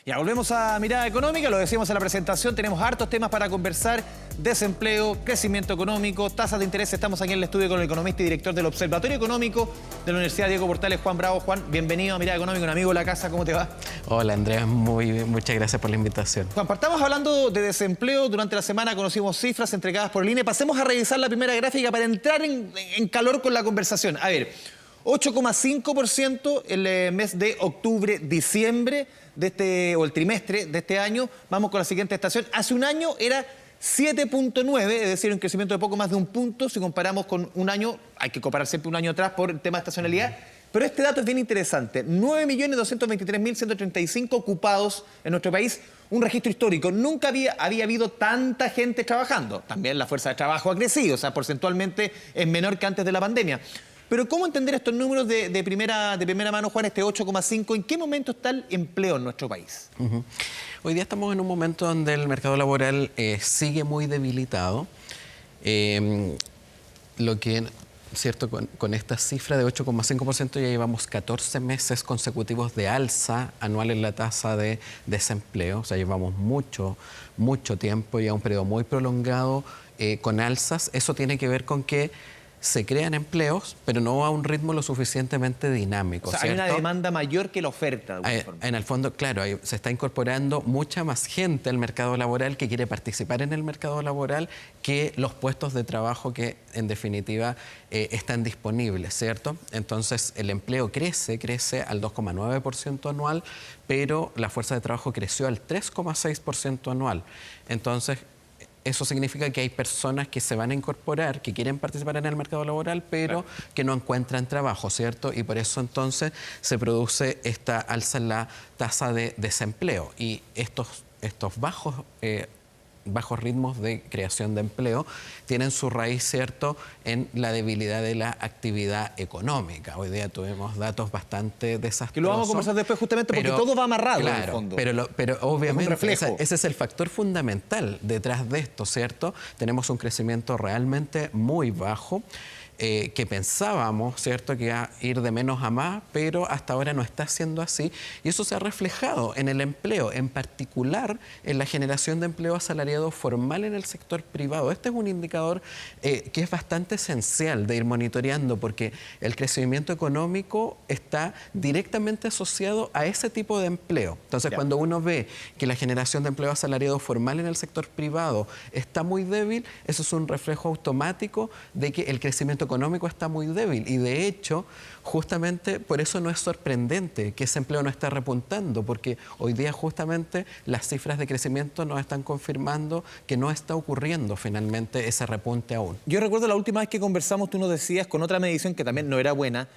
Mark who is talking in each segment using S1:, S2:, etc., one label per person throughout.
S1: Ya volvemos a Mirada Económica, lo decíamos en la presentación, tenemos hartos temas para conversar: desempleo, crecimiento económico, tasas de interés. Estamos aquí en el estudio con el economista y director del Observatorio Económico de la Universidad Diego Portales, Juan Bravo. Juan, bienvenido a Mirada Económica, un amigo de la casa, ¿cómo te va?
S2: Hola Andrés, muy bien, muchas gracias por la invitación.
S1: Juan, partamos hablando de desempleo. Durante la semana conocimos cifras entregadas por el INE. Pasemos a revisar la primera gráfica para entrar en calor con la conversación. A ver, 8,5% el mes de octubre-diciembre o el trimestre de este año. Vamos con la siguiente estación. Hace un año era 7,9, es decir, un crecimiento de poco más de un punto. Si comparamos con un año, hay que comparar siempre un año atrás por el tema de estacionalidad. Pero este dato es bien interesante: 9.223.135 ocupados en nuestro país, un registro histórico. Nunca había habido tanta gente trabajando. También la fuerza de trabajo ha crecido, o sea, porcentualmente es menor que antes de la pandemia. Pero ¿cómo entender estos números de primera mano, Juan, este 8,5? ¿En qué momento está el empleo en nuestro país?
S2: Hoy día estamos en un momento donde el mercado laboral sigue muy debilitado. Lo que, cierto, con esta cifra de 8,5% ya llevamos 14 meses consecutivos de alza anual en la tasa de desempleo. O sea, llevamos mucho tiempo, ya un periodo muy prolongado con alzas. Eso tiene que ver con que se crean empleos, pero no a un ritmo lo suficientemente dinámico.
S1: O sea,
S2: ¿cierto?
S1: hay una demanda mayor que la oferta.
S2: En el fondo, claro, se está incorporando mucha más gente al mercado laboral que quiere participar en el mercado laboral que los puestos de trabajo que, en definitiva, están disponibles, ¿cierto? Entonces, el empleo crece al 2,9% anual, pero la fuerza de trabajo creció al 3,6% anual. Entonces, eso significa que hay personas que se van a incorporar, que quieren participar en el mercado laboral, pero que no encuentran trabajo, ¿cierto? Y por eso entonces se produce esta alza en la tasa de desempleo. Y estos bajos ritmos de creación de empleo tienen su raíz, ¿cierto?, en la debilidad de la actividad económica. Hoy día tuvimos datos bastante desastrosos.
S1: Que lo vamos a conversar después justamente porque todo va amarrado,
S2: claro,
S1: en el fondo.
S2: Pero obviamente ese es el factor fundamental detrás de esto, ¿cierto? Tenemos un crecimiento realmente muy bajo, que pensábamos, ¿cierto?, que iba a ir de menos a más, pero hasta ahora no está siendo así. Y eso se ha reflejado en el empleo, en particular en la generación de empleo asalariado formal en el sector privado. Este es un indicador que es bastante esencial de ir monitoreando, porque el crecimiento económico está directamente asociado a ese tipo de empleo. Entonces, cuando uno ve que la generación de empleo asalariado formal en el sector privado está muy débil, eso es un reflejo automático de que el crecimiento económico está muy débil. Y de hecho, justamente por eso no es sorprendente que ese empleo no esté repuntando, porque hoy día justamente las cifras de crecimiento nos están confirmando que no está ocurriendo finalmente ese repunte aún.
S1: Yo recuerdo la última vez que conversamos, tú nos decías, con otra medición que también no era buena,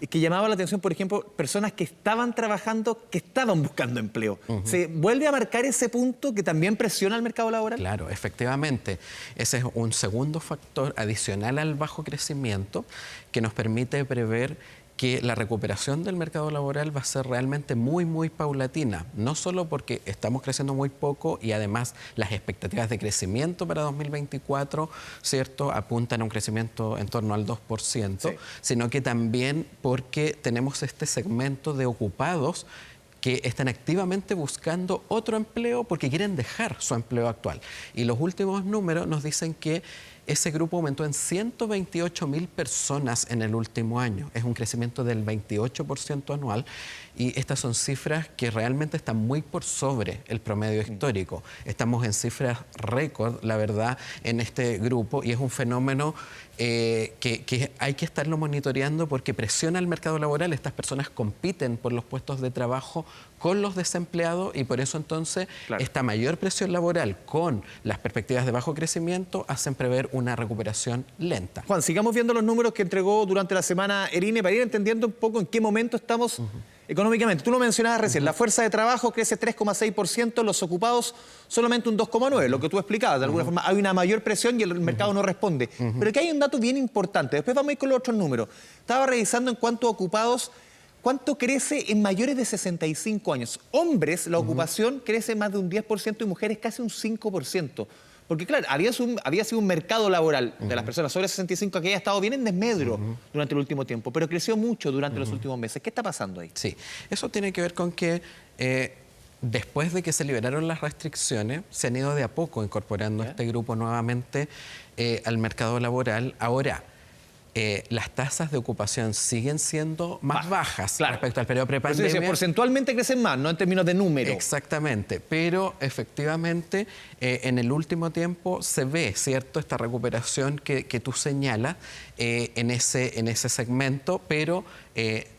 S1: que llamaba la atención, por ejemplo, personas que estaban trabajando, que estaban buscando empleo. ¿Se vuelve a marcar ese punto que también presiona al mercado laboral?
S2: Claro, efectivamente. Ese es un segundo factor adicional al bajo crecimiento que nos permite prever que la recuperación del mercado laboral va a ser realmente muy paulatina, no solo porque estamos creciendo muy poco y además las expectativas de crecimiento para 2024, ¿cierto?, apuntan a un crecimiento en torno al 2%, sino que también porque tenemos este segmento de ocupados que están activamente buscando otro empleo porque quieren dejar su empleo actual. Y los últimos números nos dicen que ese grupo aumentó en 128.000 personas en el último año. Es un crecimiento del 28% anual y estas son cifras que realmente están muy por sobre el promedio histórico. Estamos en cifras récord, la verdad, en este grupo, y es un fenómeno que hay que estarlo monitoreando porque presiona el mercado laboral. Estas personas compiten por los puestos de trabajo con los desempleados y por eso entonces esta mayor presión laboral con las perspectivas de bajo crecimiento hacen prever una recuperación lenta.
S1: Juan, sigamos viendo los números que entregó durante la semana el INE para ir entendiendo un poco en qué momento estamos económicamente. Tú lo mencionabas recién, la fuerza de trabajo crece 3,6%, los ocupados solamente un 2,9%, lo que tú explicabas. De alguna forma hay una mayor presión y el mercado no responde. Pero aquí hay un dato bien importante. Después vamos a ir con los otros números. Estaba revisando en cuanto a ocupados, cuánto crece en mayores de 65 años. Hombres, la ocupación crece más de un 10% y mujeres casi un 5%. Porque claro, había sido un mercado laboral de las personas sobre 65 que había estado bien en desmedro durante el último tiempo, pero creció mucho durante los últimos meses. ¿Qué está pasando ahí?
S2: Sí, eso tiene que ver con que después de que se liberaron las restricciones, se han ido de a poco incorporando este grupo nuevamente al mercado laboral. Ahora, las tasas de ocupación siguen siendo más bajas respecto al periodo prepandemia.
S1: Porcentualmente crecen más, no en términos de número.
S2: Exactamente, pero efectivamente en el último tiempo se ve, ¿cierto?, esta recuperación que tú señalas en ese segmento, pero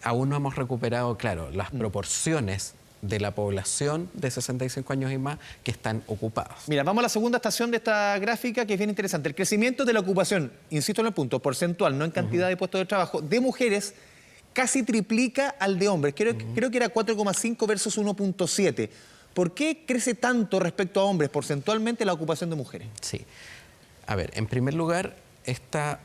S2: aún no hemos recuperado, claro, las proporciones de la población de 65 años y más que están ocupados.
S1: Mira, vamos a la segunda estación de esta gráfica, que es bien interesante. El crecimiento de la ocupación, insisto en el punto, porcentual, no en cantidad de puestos de trabajo, de mujeres casi triplica al de hombres. Creo que era 4,5 versus 1,7. ¿Por qué crece tanto respecto a hombres porcentualmente la ocupación de mujeres?
S2: Sí. A ver, en primer lugar,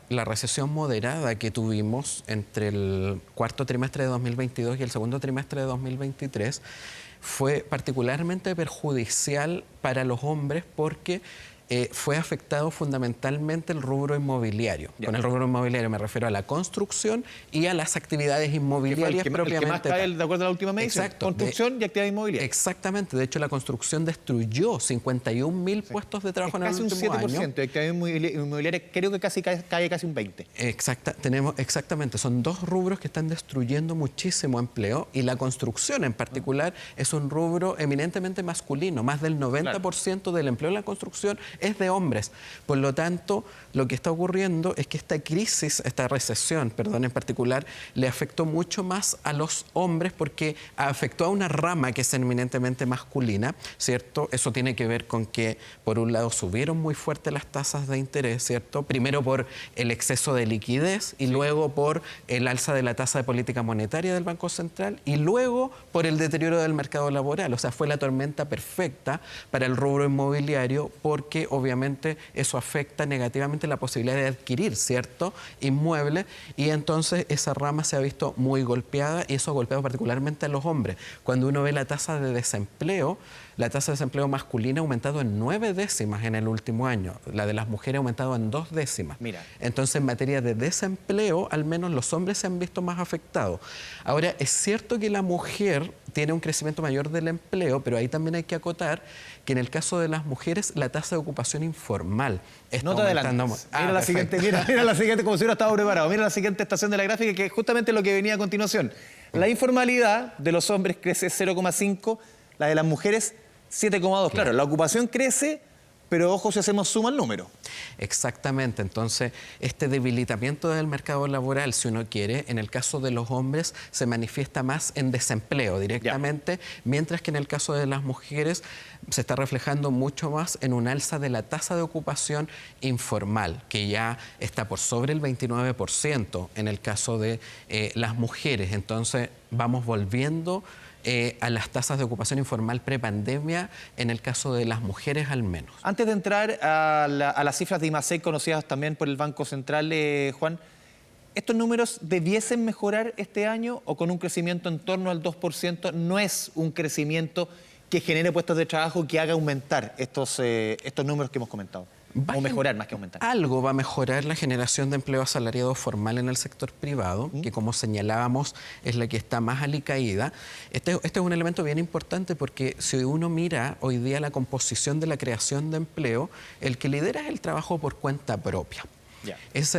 S2: la recesión moderada que tuvimos entre el cuarto trimestre de 2022 y el segundo trimestre de 2023 fue particularmente perjudicial para los hombres porque fue afectado fundamentalmente el rubro inmobiliario. Con el rubro inmobiliario me refiero a la construcción y a las actividades inmobiliarias propiamente.
S1: El que más cae, de acuerdo a la última medición.
S2: Exacto.
S1: Construcción y actividad inmobiliaria.
S2: Exactamente. De hecho, la construcción destruyó 51.000 puestos de trabajo en el último año.
S1: Casi un 7%. De actividad inmobiliaria creo que cae casi un 20%.
S2: Exactamente. Son dos rubros que están destruyendo muchísimo empleo y la construcción en particular es un rubro eminentemente masculino. Más del 90% del empleo en la construcción es de hombres. Por lo tanto, lo que está ocurriendo es que esta recesión, en particular, le afectó mucho más a los hombres porque afectó a una rama que es eminentemente masculina, ¿cierto? Eso tiene que ver con que, por un lado, subieron muy fuerte las tasas de interés, ¿cierto? Primero por el exceso de liquidez y luego por el alza de la tasa de política monetaria del Banco Central y luego por el deterioro del mercado laboral. O sea, fue la tormenta perfecta para el rubro inmobiliario porque obviamente eso afecta negativamente la posibilidad de adquirir, ¿cierto?, inmuebles, y entonces esa rama se ha visto muy golpeada y eso ha golpeado particularmente a los hombres. Cuando uno ve la tasa de desempleo masculina ha aumentado en 9 décimas en el último año. La de las mujeres ha aumentado en 2 décimas.
S1: Mira.
S2: Entonces, en materia de desempleo, al menos los hombres se han visto más afectados. Ahora, es cierto que la mujer tiene un crecimiento mayor del empleo, pero ahí también hay que acotar que en el caso de las mujeres la tasa de ocupación informal está aumentando.
S1: Mira la siguiente, mira la siguiente, como si hubiera estado preparado. Mira la siguiente estación de la gráfica, que es justamente lo que venía a continuación. La informalidad de los hombres crece 0,5, la de las mujeres 7,2. Claro, la ocupación crece, pero ojo si hacemos suma al número.
S2: Exactamente. Entonces, este debilitamiento del mercado laboral, si uno quiere, en el caso de los hombres se manifiesta más en desempleo directamente, mientras que en el caso de las mujeres se está reflejando mucho más en un alza de la tasa de ocupación informal, que ya está por sobre el 29% en el caso de las mujeres. Entonces, vamos volviendo a las tasas de ocupación informal prepandemia, en el caso de las mujeres al menos.
S1: Antes de entrar a las cifras de IMASEC conocidas también por el Banco Central, Juan, ¿estos números debiesen mejorar este año o con un crecimiento en torno al 2% no es un crecimiento que genere puestos de trabajo que haga aumentar estos números que hemos comentado? O mejorar más que aumentar.
S2: Algo va a mejorar la generación de empleo asalariado formal en el sector privado, que como señalábamos es la que está más alicaída. Este es un elemento bien importante porque si uno mira hoy día la composición de la creación de empleo, el que lidera es el trabajo por cuenta propia.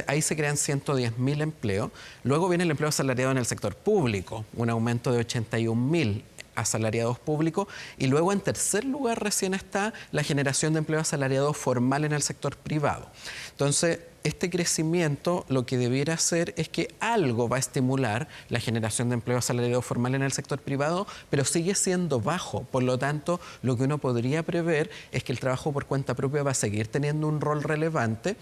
S2: Ahí se crean 110.000 empleos. Luego viene el empleo asalariado en el sector público, un aumento de 81.000 asalariados públicos, y luego en tercer lugar recién está la generación de empleo asalariado formal en el sector privado. Entonces, este crecimiento lo que debiera hacer es que algo va a estimular la generación de empleo asalariado formal en el sector privado, pero sigue siendo bajo. Por lo tanto, lo que uno podría prever es que el trabajo por cuenta propia va a seguir teniendo un rol relevante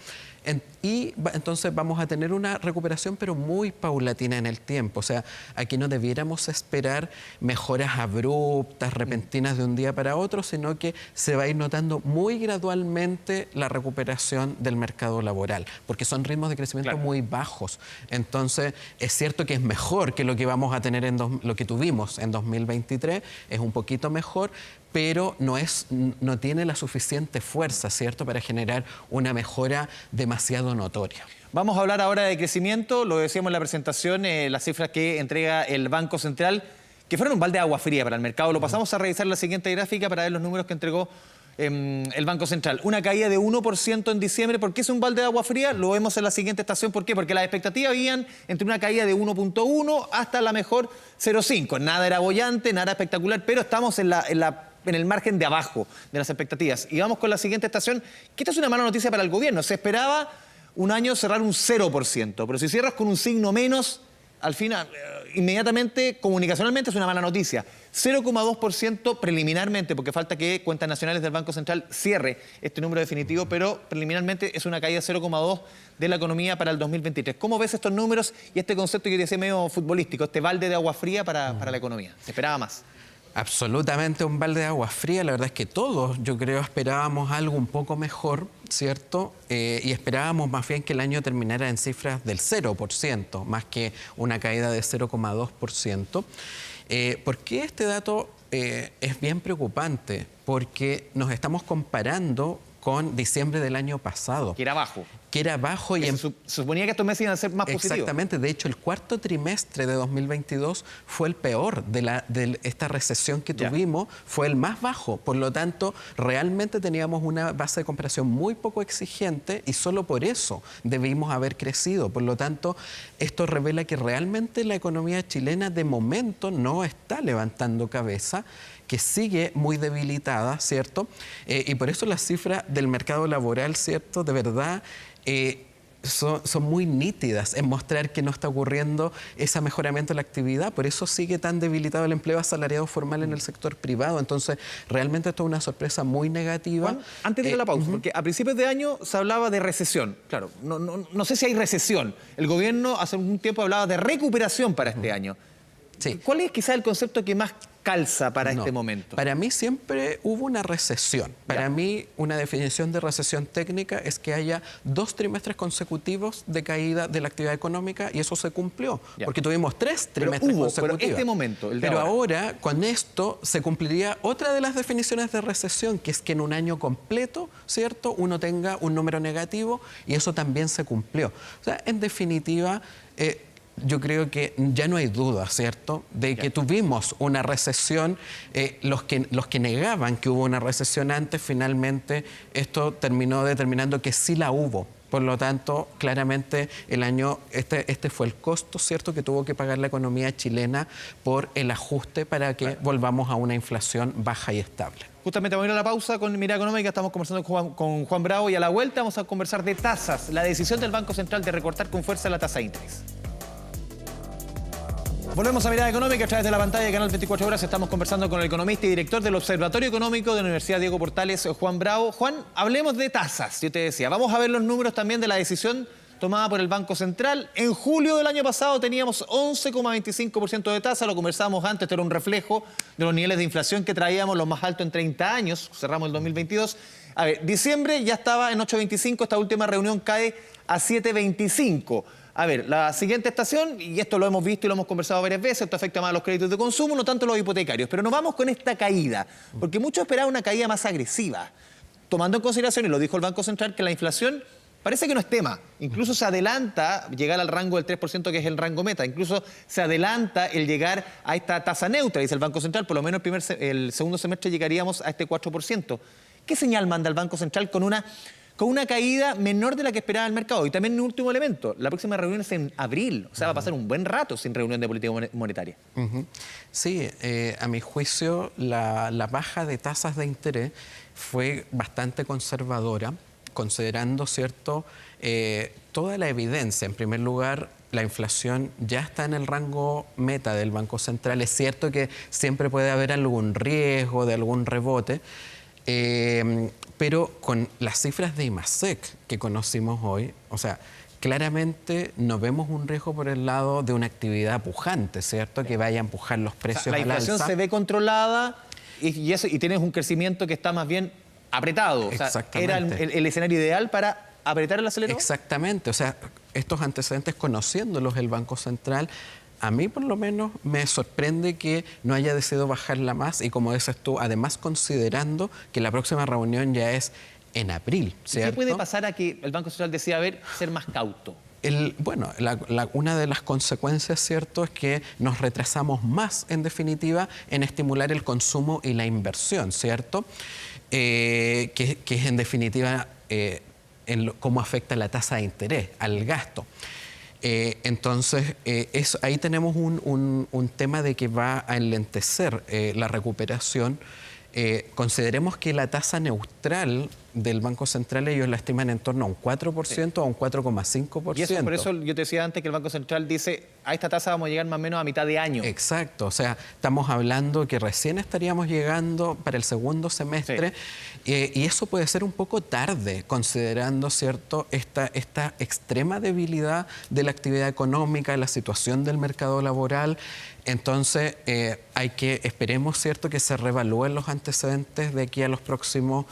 S2: y entonces vamos a tener una recuperación, pero muy paulatina en el tiempo. O sea, aquí no debiéramos esperar mejoras abruptas, repentinas de un día para otro, sino que se va a ir notando muy gradualmente la recuperación del mercado laboral, porque son ritmos de crecimiento muy bajos. Entonces, es cierto que es mejor que lo que vamos a tener lo que tuvimos en 2023, es un poquito mejor, pero no tiene la suficiente fuerza, ¿cierto?, para generar una mejora demasiado notoria.
S1: Vamos a hablar ahora de crecimiento, lo decíamos en la presentación, las cifras que entrega el Banco Central, que fueron un balde de agua fría para el mercado. Lo pasamos a revisar la siguiente gráfica para ver los números que entregó el Banco Central. Una caída de 1% en diciembre. ¿Por qué es un balde de agua fría? Lo vemos en la siguiente estación. ¿Por qué? Porque las expectativas habían entre una caída de 1.1 hasta la mejor 0.5. Nada era bollante, nada espectacular, pero estamos en el margen de abajo de las expectativas. Y vamos con la siguiente estación, que esta es una mala noticia para el gobierno. Se esperaba un año cerrar un 0%, pero si cierras con un signo menos, al final, inmediatamente, comunicacionalmente es una mala noticia. 0,2% preliminarmente, porque falta que Cuentas Nacionales del Banco Central cierre este número definitivo, pero preliminarmente es una caída de 0,2% de la economía para el 2023. ¿Cómo ves estos números y este concepto que yo decía medio futbolístico, este balde de agua fría para la economía? ¿Se esperaba más?
S2: Absolutamente un balde de agua fría. La verdad es que todos, yo creo, esperábamos algo un poco mejor, ¿cierto? Y esperábamos más bien que el año terminara en cifras del 0%, más que una caída de 0,2%. ¿Por qué este dato es bien preocupante? Porque nos estamos comparando con diciembre del año pasado.
S1: Que era bajo.
S2: Que era bajo y...
S1: Se suponía que estos meses iban a ser más positivos.
S2: Exactamente. De hecho, el cuarto trimestre de 2022 fue el peor de esta recesión que tuvimos. Fue el más bajo. Por lo tanto, realmente teníamos una base de comparación muy poco exigente y solo por eso debimos haber crecido. Por lo tanto, esto revela que realmente la economía chilena de momento no está levantando cabeza, que sigue muy debilitada, ¿cierto? Y por eso las cifras del mercado laboral, ¿cierto? De verdad, son muy nítidas en mostrar que no está ocurriendo ese mejoramiento de la actividad. Por eso sigue tan debilitado el empleo asalariado formal en el sector privado. Entonces, realmente esto es una sorpresa muy negativa.
S1: Juan, antes de ir a la pausa, porque a principios de año se hablaba de recesión. Claro, no sé si hay recesión. El gobierno hace un tiempo hablaba de recuperación para este año.
S2: Sí.
S1: ¿Cuál es quizá el concepto que más calza para este momento?
S2: Para mí siempre hubo una recesión. Para mí una definición de recesión técnica es que haya 2 trimestres consecutivos de caída de la actividad económica y eso se cumplió. Porque tuvimos 3 trimestres consecutivos.
S1: Pero este momento,
S2: pero ahora, con esto, se cumpliría otra de las definiciones de recesión, que es que en un año completo, ¿cierto?, uno tenga un número negativo y eso también se cumplió. O sea, en definitiva... yo creo que ya no hay duda, ¿cierto?, de que tuvimos una recesión. Los que negaban que hubo una recesión antes, finalmente esto terminó determinando que sí la hubo. Por lo tanto, claramente el año, este fue el costo, ¿cierto?, que tuvo que pagar la economía chilena por el ajuste para que volvamos a una inflación baja y estable.
S1: Justamente vamos a ir a la pausa con Mirada Económica. Estamos conversando con Juan Bravo y a la vuelta vamos a conversar de tasas, la decisión del Banco Central de recortar con fuerza la tasa de interés. Volvemos a Mirada Económica a través de la pantalla de Canal 24 Horas. Estamos conversando con el economista y director del Observatorio Económico de la Universidad Diego Portales, Juan Bravo. Juan, hablemos de tasas. Yo te decía, vamos a ver los números también de la decisión tomada por el Banco Central. En julio del año pasado teníamos 11,25% de tasa, lo conversábamos antes, esto era un reflejo de los niveles de inflación que traíamos, los más altos en 30 años, cerramos el 2022. A ver, diciembre ya estaba en 8,25, esta última reunión cae a 7,25. A ver, la siguiente estación, y esto lo hemos visto y lo hemos conversado varias veces, esto afecta más a los créditos de consumo, no tanto a los hipotecarios, pero nos vamos con esta caída, porque muchos esperaban una caída más agresiva, tomando en consideración, y lo dijo el Banco Central, que la inflación parece que no es tema, incluso se adelanta llegar al rango del 3%, que es el rango meta, incluso se adelanta el llegar a esta tasa neutra, dice el Banco Central, por lo menos el segundo semestre llegaríamos a este 4%. ¿Qué señal manda el Banco Central con una caída menor de la que esperaba el mercado? Y también un último elemento, la próxima reunión es en abril, o sea, va a pasar un buen rato sin reunión de política monetaria.
S2: Sí, a mi juicio la baja de tasas de interés fue bastante conservadora, considerando, ¿cierto?, toda la evidencia. En primer lugar, la inflación ya está en el rango meta del Banco Central. Es cierto que siempre puede haber algún riesgo de algún rebote, pero con las cifras de IMASEC que conocimos hoy, o sea, claramente no vemos un riesgo por el lado de una actividad pujante, ¿cierto?, que vaya a empujar los precios al alza.
S1: La inflación se ve controlada y tienes un crecimiento que está más bien apretado. O sea, era el escenario ideal para apretar el acelerador.
S2: Exactamente. O sea, estos antecedentes, conociéndolos el Banco Central, a mí por lo menos me sorprende que no haya decidido bajarla más y, como dices tú, además considerando que la próxima reunión ya es en abril, ¿cierto?
S1: ¿Qué puede pasar a que el Banco Central decida ser más cauto?
S2: Bueno, una de las consecuencias, ¿cierto?, es que nos retrasamos más, en definitiva, en estimular el consumo y la inversión, ¿cierto? Que es, en definitiva, cómo afecta la tasa de interés al gasto. Entonces, ahí tenemos un tema de que va a enlentecer la recuperación. Consideremos que la tasa neutral del Banco Central ellos la estiman en torno a un 4% o a un 4,5%.
S1: Y eso, por eso yo te decía antes que el Banco Central dice, a esta tasa vamos a llegar más o menos a mitad de año.
S2: Exacto, o sea, estamos hablando que recién estaríamos llegando para el segundo semestre, y eso puede ser un poco tarde, considerando, ¿cierto?, esta extrema debilidad de la actividad económica, la situación del mercado laboral. Entonces, esperemos, ¿cierto?, que se reevalúen los antecedentes de aquí a los próximos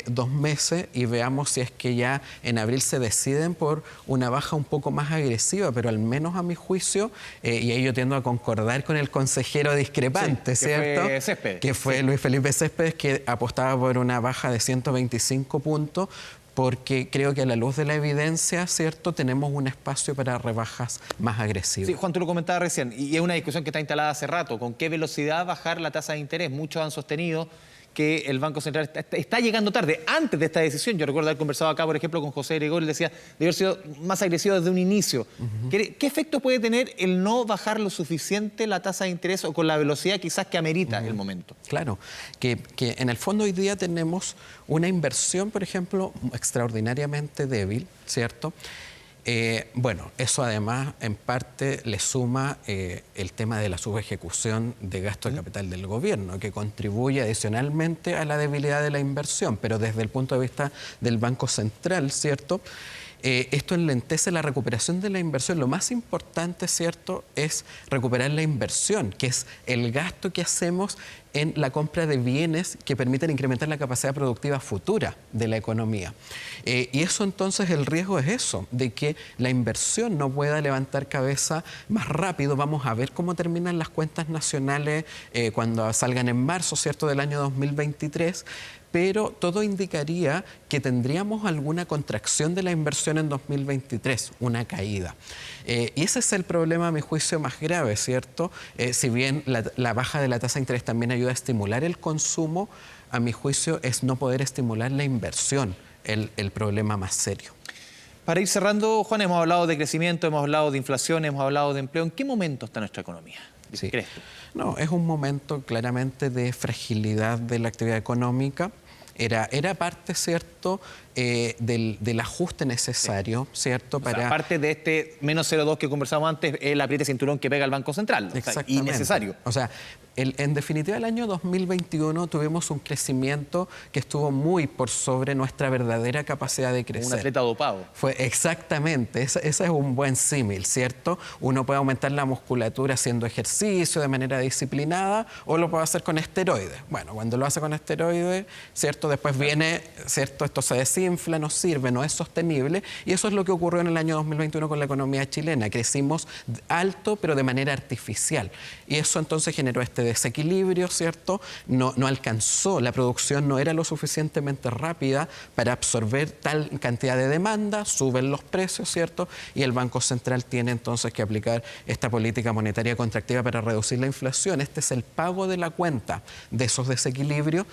S2: 2 meses y veamos si es que ya en abril se deciden por una baja un poco más agresiva, pero al menos a mi juicio, y ahí yo tiendo a concordar con el consejero discrepante, ¿cierto?
S1: Fue Céspedes.
S2: Que fue Luis Felipe Céspedes, que apostaba por una baja de 125 puntos, porque creo que a la luz de la evidencia, ¿cierto?, tenemos un espacio para rebajas más agresivas.
S1: Sí, Juan, tú lo comentabas recién, y es una discusión que está instalada hace rato, ¿con qué velocidad bajar la tasa de interés? Muchos han sostenido que el Banco Central está llegando tarde, antes de esta decisión. Yo recuerdo haber conversado acá, por ejemplo, con José Gregorio, le decía, debe haber sido más agresivo desde un inicio. ¿Qué efecto puede tener el no bajar lo suficiente la tasa de interés o con la velocidad quizás que amerita el momento?
S2: Claro, que en el fondo hoy día tenemos una inversión, por ejemplo, extraordinariamente débil, ¿cierto? Bueno, eso además en parte le suma el tema de la subejecución de gasto de capital del gobierno, que contribuye adicionalmente a la debilidad de la inversión, pero desde el punto de vista del Banco Central, ¿cierto?, esto enlentece la recuperación de la inversión. Lo más importante, ¿cierto?, es recuperar la inversión, que es el gasto que hacemos en la compra de bienes que permiten incrementar la capacidad productiva futura de la economía. Y eso entonces, el riesgo es eso, de que la inversión no pueda levantar cabeza más rápido. Vamos a ver cómo terminan las cuentas nacionales cuando salgan en marzo, ¿cierto?, del año 2023, pero todo indicaría que tendríamos alguna contracción de la inversión en 2023, una caída. Y ese es el problema, a mi juicio, más grave, ¿cierto? Si bien la baja de la tasa de interés también ayuda a estimular el consumo, a mi juicio es no poder estimular la inversión el problema más serio.
S1: Para ir cerrando, Juan, hemos hablado de crecimiento, hemos hablado de inflación, hemos hablado de empleo. ¿En qué momento está nuestra economía?
S2: Sí.
S1: ¿Crees tú?
S2: No, es un momento claramente de fragilidad de la actividad económica. Era parte, ¿cierto?, del ajuste necesario, ¿cierto?
S1: O sea, aparte de este menos 0,2 que conversábamos antes, el apriete cinturón que pega el Banco Central.
S2: Exactamente.
S1: Innecesario.
S2: O sea, en definitiva, el año 2021 tuvimos un crecimiento que estuvo muy por sobre nuestra verdadera capacidad de crecer.
S1: Un atleta dopado.
S2: Fue exactamente, ese es un buen símil, ¿cierto? Uno puede aumentar la musculatura haciendo ejercicio de manera disciplinada o lo puede hacer con esteroides. Bueno, cuando lo hace con esteroides, ¿cierto? Después viene, ¿cierto? Esto se desinfla, no sirve, no es sostenible, y eso es lo que ocurrió en el año 2021 con la economía chilena. Crecimos alto, pero de manera artificial. Y eso entonces generó este desequilibrio, ¿cierto? No alcanzó, la producción no era lo suficientemente rápida para absorber tal cantidad de demanda, suben los precios, ¿cierto? Y el Banco Central tiene entonces que aplicar esta política monetaria contractiva para reducir la inflación. Este es el pago de la cuenta de esos desequilibrios.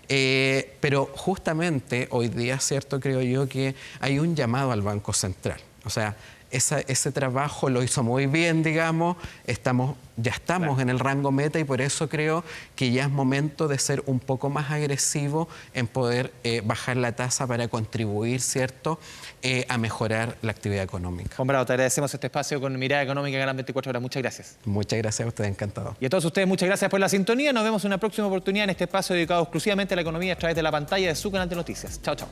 S2: Pero justamente hoy día, ¿cierto?, creo yo que hay un llamado al Banco Central. O sea, ese trabajo lo hizo muy bien, digamos, ya estamos en el rango meta, y por eso creo que ya es momento de ser un poco más agresivo en poder bajar la tasa para contribuir, ¿cierto?, a mejorar la actividad económica.
S1: Juan Bravo, te agradecemos este espacio con Mirada Económica en Gran 24 Horas. Muchas gracias.
S2: Muchas gracias a ustedes, encantado.
S1: Y a todos ustedes, muchas gracias por la sintonía. Nos vemos en una próxima oportunidad en este espacio dedicado exclusivamente a la economía a través de la pantalla de su canal de noticias. Chao, chao.